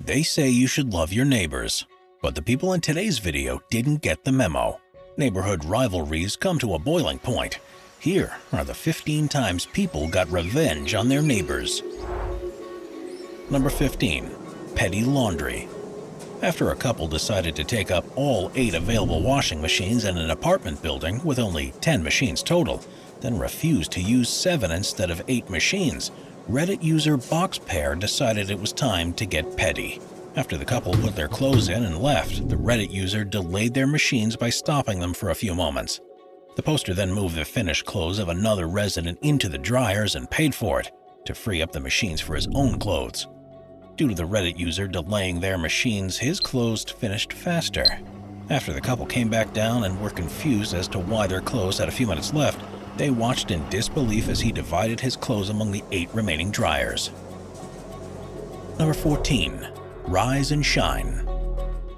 They say you should love your neighbors, but the people in today's video didn't get the memo. Neighborhood rivalries come to a boiling point. Here are the 15 times people got revenge on their neighbors. Number 15. Petty laundry. After a couple decided to take up all 8 available washing machines in an apartment building with only 10 machines total, then refused to use 7 instead of 8 machines, Reddit user Boxpair decided it was time to get petty. After the couple put their clothes in and left, the Reddit user delayed their machines by stopping them for a few moments. The poster then moved the finished clothes of another resident into the dryers and paid for it, to free up the machines for his own clothes. Due to the Reddit user delaying their machines, his clothes finished faster. After the couple came back down and were confused as to why their clothes had a few minutes left, they watched in disbelief as he divided his clothes among the 8 remaining dryers. Number 14. Rise and shine.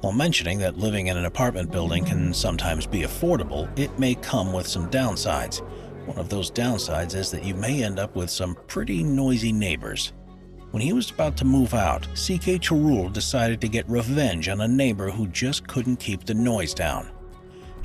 While mentioning that living in an apartment building can sometimes be affordable, it may come with some downsides. One of those downsides is that you may end up with some pretty noisy neighbors. When he was about to move out, CK Chirul decided to get revenge on a neighbor who just couldn't keep the noise down.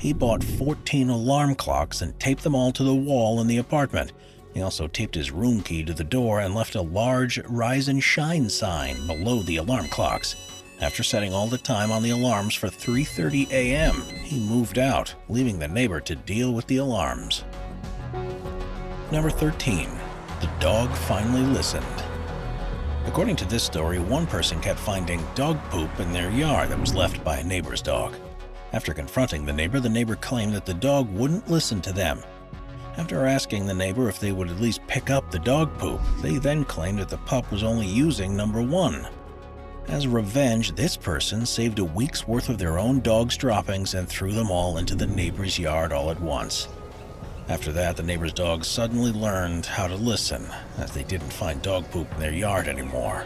He bought 14 alarm clocks and taped them all to the wall in the apartment. He also taped his room key to the door and left a large Rise and Shine sign below the alarm clocks. After setting all the time on the alarms for 3:30 a.m., he moved out, leaving the neighbor to deal with the alarms. Number 13. The dog finally listened. According to this story, one person kept finding dog poop in their yard that was left by a neighbor's dog. After confronting the neighbor claimed that the dog wouldn't listen to them. After asking the neighbor if they would at least pick up the dog poop, they then claimed that the pup was only using number 1. As revenge, this person saved a week's worth of their own dog's droppings and threw them all into the neighbor's yard all at once. After that, the neighbor's dog suddenly learned how to listen, as they didn't find dog poop in their yard anymore.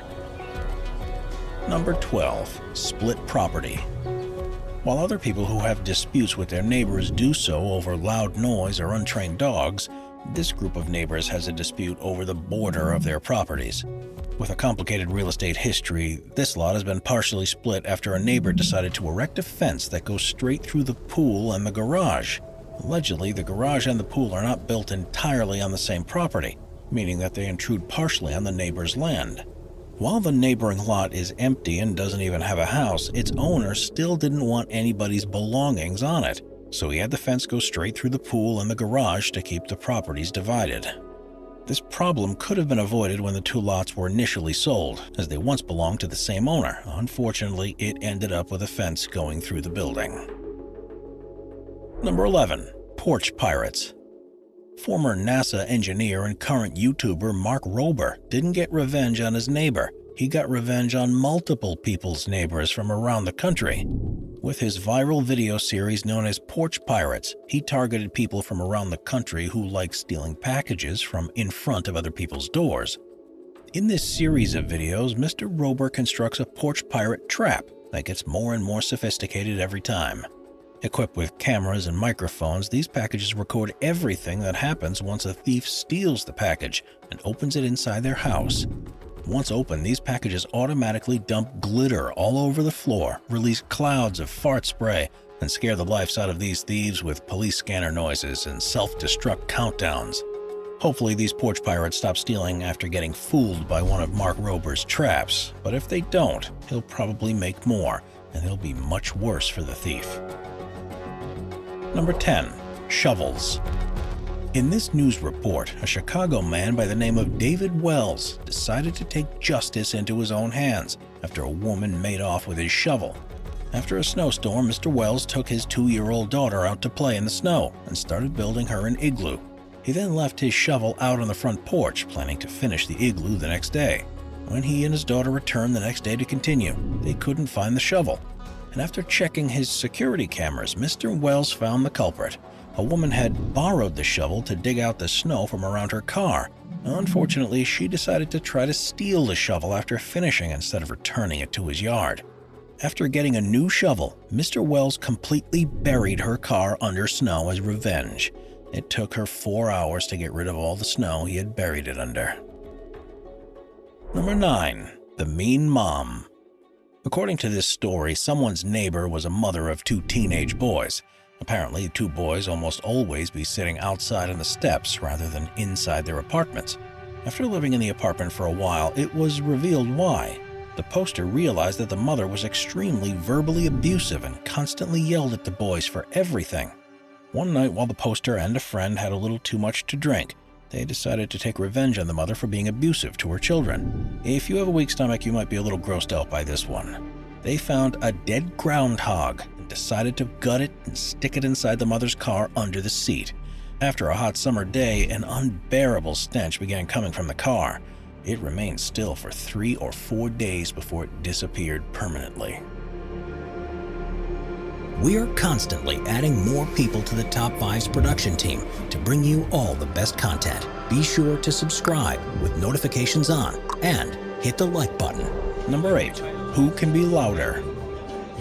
Number 12. Split property. While other people who have disputes with their neighbors do so over loud noise or untrained dogs, this group of neighbors has a dispute over the border of their properties. With a complicated real estate history, this lot has been partially split after a neighbor decided to erect a fence that goes straight through the pool and the garage. Allegedly, the garage and the pool are not built entirely on the same property, meaning that they intrude partially on the neighbor's land. While the neighboring lot is empty and doesn't even have a house, its owner still didn't want anybody's belongings on it, so he had the fence go straight through the pool and the garage to keep the properties divided. This problem could have been avoided when the 2 lots were initially sold, as they once belonged to the same owner. Unfortunately, it ended up with a fence going through the building. Number 11. Porch pirates. Former NASA engineer and current YouTuber Mark Rober didn't get revenge on his neighbor. He got revenge on multiple people's neighbors from around the country. With his viral video series known as Porch Pirates, he targeted people from around the country who like stealing packages from in front of other people's doors. In this series of videos, Mr. Rober constructs a porch pirate trap that gets more and more sophisticated every time. Equipped with cameras and microphones, these packages record everything that happens once a thief steals the package and opens it inside their house. Once open, these packages automatically dump glitter all over the floor, release clouds of fart spray, and scare the life out of these thieves with police scanner noises and self-destruct countdowns. Hopefully these porch pirates stop stealing after getting fooled by one of Mark Rober's traps, but if they don't, he'll probably make more, and it'll be much worse for the thief. Number 10. Shovels. In this news report, a Chicago man by the name of David Wells decided to take justice into his own hands after a woman made off with his shovel. After a snowstorm, Mr. Wells took his 2-year-old daughter out to play in the snow and started building her an igloo. He then left his shovel out on the front porch, planning to finish the igloo the next day. When he and his daughter returned the next day to continue, they couldn't find the shovel. And after checking his security cameras, Mr. Wells found the culprit. A woman had borrowed the shovel to dig out the snow from around her car. Unfortunately, she decided to try to steal the shovel after finishing instead of returning it to his yard. After getting a new shovel, Mr. Wells completely buried her car under snow as revenge. It took her 4 hours to get rid of all the snow he had buried it under. Number 9. The Mean Mom. According to this story, someone's neighbor was a mother of 2 teenage boys. Apparently, 2 boys almost always be sitting outside on the steps rather than inside their apartments. After living in the apartment for a while, it was revealed why. The poster realized that the mother was extremely verbally abusive and constantly yelled at the boys for everything. One night, while the poster and a friend had a little too much to drink, they decided to take revenge on the mother for being abusive to her children. If you have a weak stomach, you might be a little grossed out by this one. They found a dead groundhog and decided to gut it and stick it inside the mother's car under the seat. After a hot summer day, an unbearable stench began coming from the car. It remained still for 3 or 4 days before it disappeared permanently. We're constantly adding more people to the Top 5's production team to bring you all the best content. Be sure to subscribe with notifications on and hit the like button. Number 8. Who can be louder?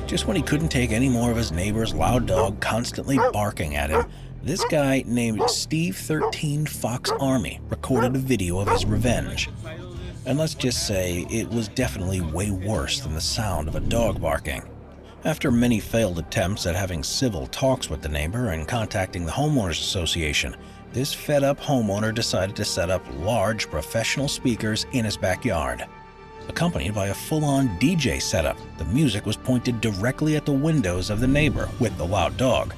Just when he couldn't take any more of his neighbor's loud dog constantly barking at him, this guy named Steve 13 Fox Army recorded a video of his revenge. And let's just say it was definitely way worse than the sound of a dog barking. After many failed attempts at having civil talks with the neighbor and contacting the Homeowners Association, this fed-up homeowner decided to set up large professional speakers in his backyard. Accompanied by a full-on DJ setup, the music was pointed directly at the windows of the neighbor with the loud dog.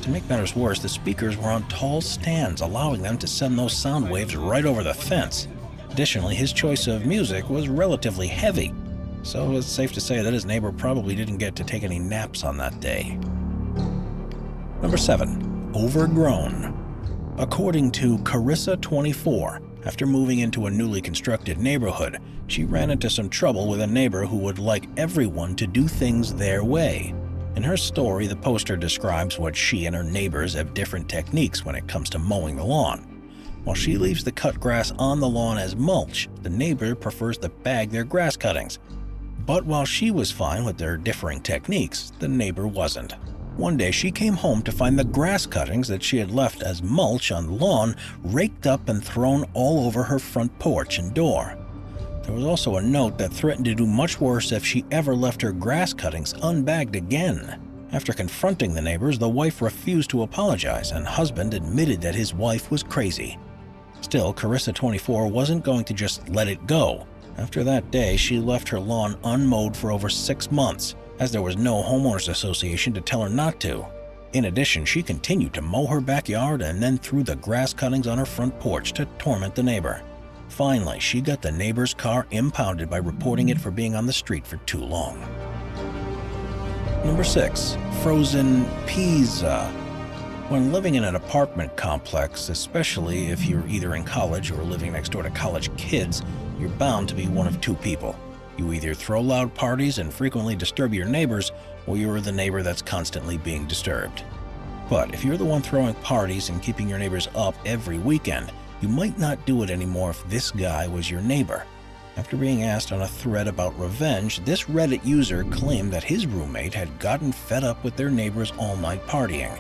To make matters worse, the speakers were on tall stands, allowing them to send those sound waves right over the fence. Additionally, his choice of music was relatively heavy, so it's safe to say that his neighbor probably didn't get to take any naps on that day. Number 7. Overgrown. According to Carissa 24, after moving into a newly constructed neighborhood, she ran into some trouble with a neighbor who would like everyone to do things their way. In her story, the poster describes what she and her neighbors have different techniques when it comes to mowing the lawn. While she leaves the cut grass on the lawn as mulch, the neighbor prefers to bag their grass cuttings. But while she was fine with their differing techniques, the neighbor wasn't. One day she came home to find the grass cuttings that she had left as mulch on the lawn raked up and thrown all over her front porch and door. There was also a note that threatened to do much worse if she ever left her grass cuttings unbagged again. After confronting the neighbors, the wife refused to apologize, and husband admitted that his wife was crazy. Still, Carissa 24 wasn't going to just let it go. After that day, she left her lawn unmowed for over 6 months, as there was no homeowners association to tell her not to. In addition, she continued to mow her backyard and then threw the grass cuttings on her front porch to torment the neighbor. Finally, she got the neighbor's car impounded by reporting it for being on the street for too long. Number 6. Frozen Pisa. When living in an apartment complex, especially if you're either in college or living next door to college kids, you're bound to be one of 2 people. You either throw loud parties and frequently disturb your neighbors, or you're the neighbor that's constantly being disturbed. But if you're the one throwing parties and keeping your neighbors up every weekend, you might not do it anymore if this guy was your neighbor. After being asked on a thread about revenge, this Reddit user claimed that his roommate had gotten fed up with their neighbors all-night partying.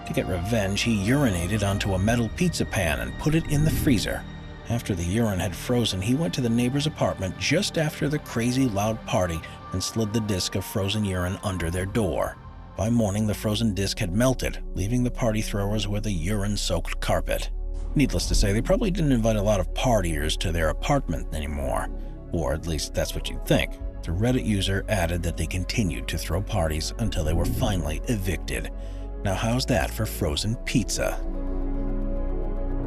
To get revenge, he urinated onto a metal pizza pan and put it in the freezer. After the urine had frozen, he went to the neighbor's apartment just after the crazy loud party and slid the disc of frozen urine under their door. By morning, the frozen disc had melted, leaving the party throwers with a urine-soaked carpet. Needless to say, they probably didn't invite a lot of partiers to their apartment anymore, or at least that's what you'd think. The Reddit user added that they continued to throw parties until they were finally evicted. Now how's that for frozen pizza?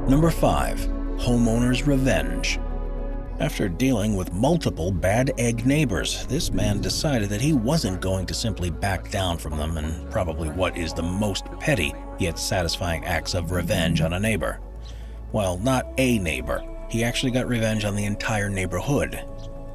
Number 5. Homeowners Revenge. After dealing with multiple bad egg neighbors, this man decided that he wasn't going to simply back down from them in probably what is the most petty yet satisfying acts of revenge on a neighbor. Well, not a neighbor. He actually got revenge on the entire neighborhood.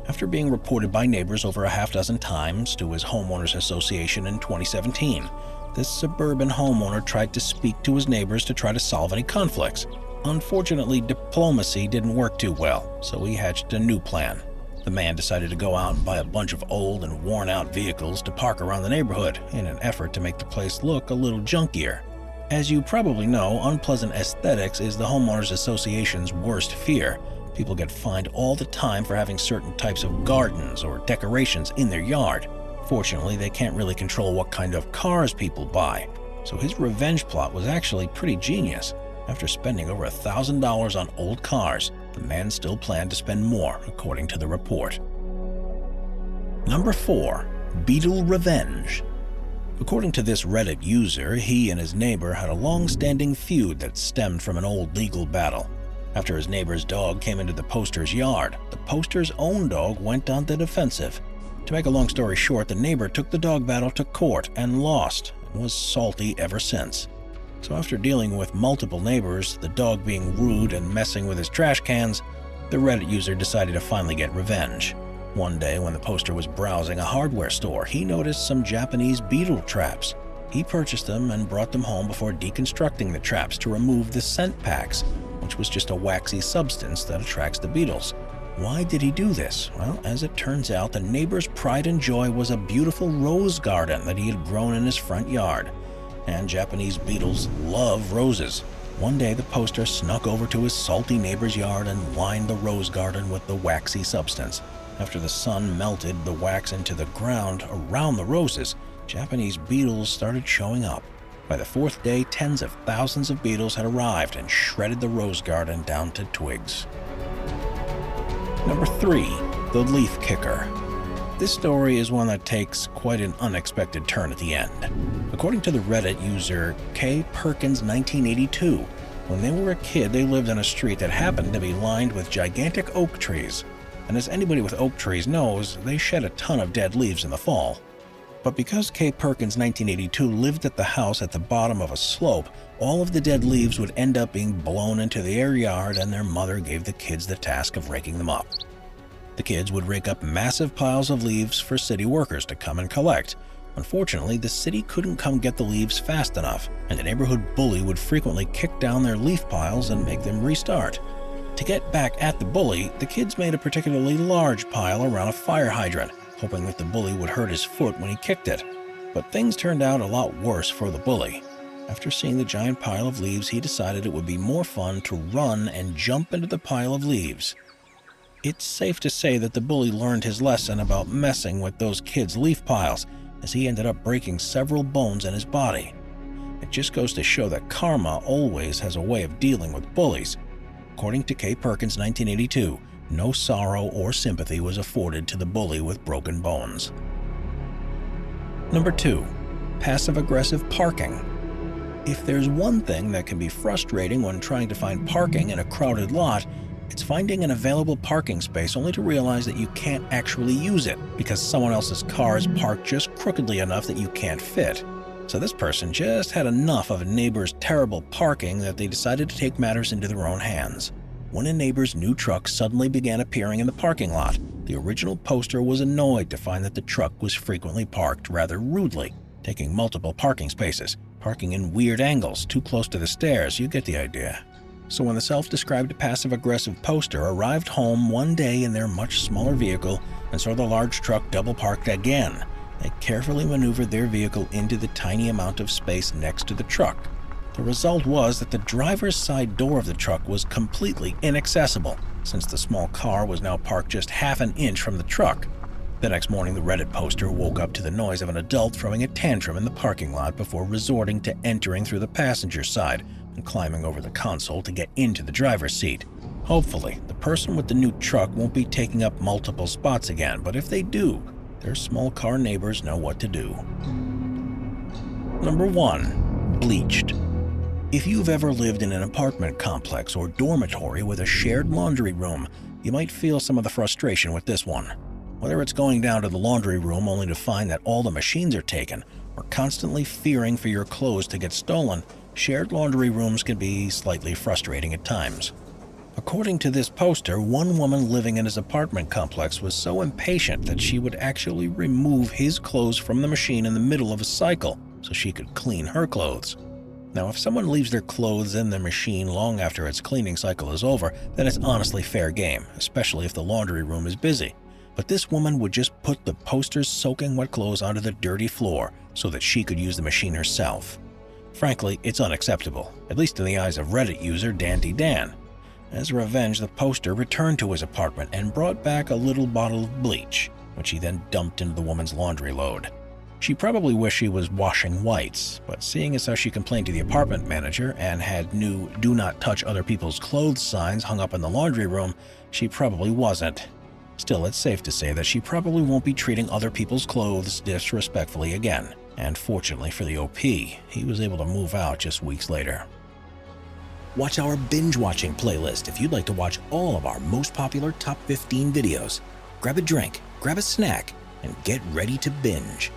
After being reported by neighbors over a half-dozen times to his homeowners association in 2017, this suburban homeowner tried to speak to his neighbors to try to solve any conflicts. Unfortunately, diplomacy didn't work too well, so he hatched a new plan. The man decided to go out and buy a bunch of old and worn-out vehicles to park around the neighborhood in an effort to make the place look a little junkier. As you probably know, unpleasant aesthetics is the homeowners association's worst fear. People get fined all the time for having certain types of gardens or decorations in their yard. Fortunately, they can't really control what kind of cars people buy, so his revenge plot was actually pretty genius. After spending over $1,000 on old cars, the man still planned to spend more, according to the report. Number 4. Beetle Revenge. According to this Reddit user, he and his neighbor had a long-standing feud that stemmed from an old legal battle. After his neighbor's dog came into the poster's yard, the poster's own dog went on the defensive. To make a long story short, the neighbor took the dog battle to court and lost, and was salty ever since. So after dealing with multiple neighbors, the dog being rude and messing with his trash cans, the Reddit user decided to finally get revenge. One day when the poster was browsing a hardware store, he noticed some Japanese beetle traps. He purchased them and brought them home before deconstructing the traps to remove the scent packs, which was just a waxy substance that attracts the beetles. Why did he do this? Well, as it turns out, the neighbor's pride and joy was a beautiful rose garden that he had grown in his front yard. And Japanese beetles love roses. One day, the poster snuck over to his salty neighbor's yard and lined the rose garden with the waxy substance. After the sun melted the wax into the ground around the roses, Japanese beetles started showing up. By the 4th day, tens of thousands of beetles had arrived and shredded the rose garden down to twigs. Number 3. The Leaf Kicker. This story is one that takes quite an unexpected turn at the end. According to the Reddit user K. Perkins 1982, when they were a kid, they lived on a street that happened to be lined with gigantic oak trees. And as anybody with oak trees knows, they shed a ton of dead leaves in the fall. But because K. Perkins 1982 lived at the house at the bottom of a slope, all of the dead leaves would end up being blown into their yard, and their mother gave the kids the task of raking them up. The kids would rake up massive piles of leaves for city workers to come and collect. Unfortunately, the city couldn't come get the leaves fast enough, and the neighborhood bully would frequently kick down their leaf piles and make them restart. To get back at the bully, the kids made a particularly large pile around a fire hydrant, hoping that the bully would hurt his foot when he kicked it. But things turned out a lot worse for the bully. After seeing the giant pile of leaves, he decided it would be more fun to run and jump into the pile of leaves. It's safe to say that the bully learned his lesson about messing with those kids' leaf piles, as he ended up breaking several bones in his body. It just goes to show that karma always has a way of dealing with bullies. According to K. Perkins 1982, no sorrow or sympathy was afforded to the bully with broken bones. Number 2. Passive-aggressive parking. If there's one thing that can be frustrating when trying to find parking in a crowded lot, it's finding an available parking space only to realize that you can't actually use it because someone else's car is parked just crookedly enough that you can't fit. So this person just had enough of a neighbor's terrible parking that they decided to take matters into their own hands. When a neighbor's new truck suddenly began appearing in the parking lot, the original poster was annoyed to find that the truck was frequently parked rather rudely, taking multiple parking spaces, parking in weird angles too close to the stairs. You get the idea. So when the self-described passive-aggressive poster arrived home one day in their much smaller vehicle and saw the large truck double-parked again, they carefully maneuvered their vehicle into the tiny amount of space next to the truck. The result was that the driver's side door of the truck was completely inaccessible, since the small car was now parked just half an inch from the truck. The next morning, the Reddit poster woke up to the noise of an adult throwing a tantrum in the parking lot before resorting to entering through the passenger side and climbing over the console to get into the driver's seat. Hopefully, the person with the new truck won't be taking up multiple spots again, but if they do, their small car neighbors know what to do. Number 1. Bleached. If you've ever lived in an apartment complex or dormitory with a shared laundry room, you might feel some of the frustration with this one. Whether it's going down to the laundry room only to find that all the machines are taken, or constantly fearing for your clothes to get stolen, shared laundry rooms can be slightly frustrating at times. According to this poster, one woman living in his apartment complex was so impatient that she would actually remove his clothes from the machine in the middle of a cycle so she could clean her clothes. Now, if someone leaves their clothes in the machine long after its cleaning cycle is over, then it's honestly fair game, especially if the laundry room is busy. But this woman would just put the poster's soaking wet clothes onto the dirty floor so that she could use the machine herself. Frankly, it's unacceptable, at least in the eyes of Reddit user Dandy Dan. As revenge, the poster returned to his apartment and brought back a little bottle of bleach. which he then dumped into the woman's laundry load. She probably wished she was washing whites, but seeing as how she complained to the apartment manager and had new "do not touch other people's clothes" signs hung up in the laundry room, she probably wasn't. Still, it's safe to say that she probably won't be treating other people's clothes disrespectfully again. And fortunately for the OP, he was able to move out just weeks later. Watch our binge-watching playlist if you'd like to watch all of our most popular top 15 videos. Grab a drink, grab a snack, and get ready to binge.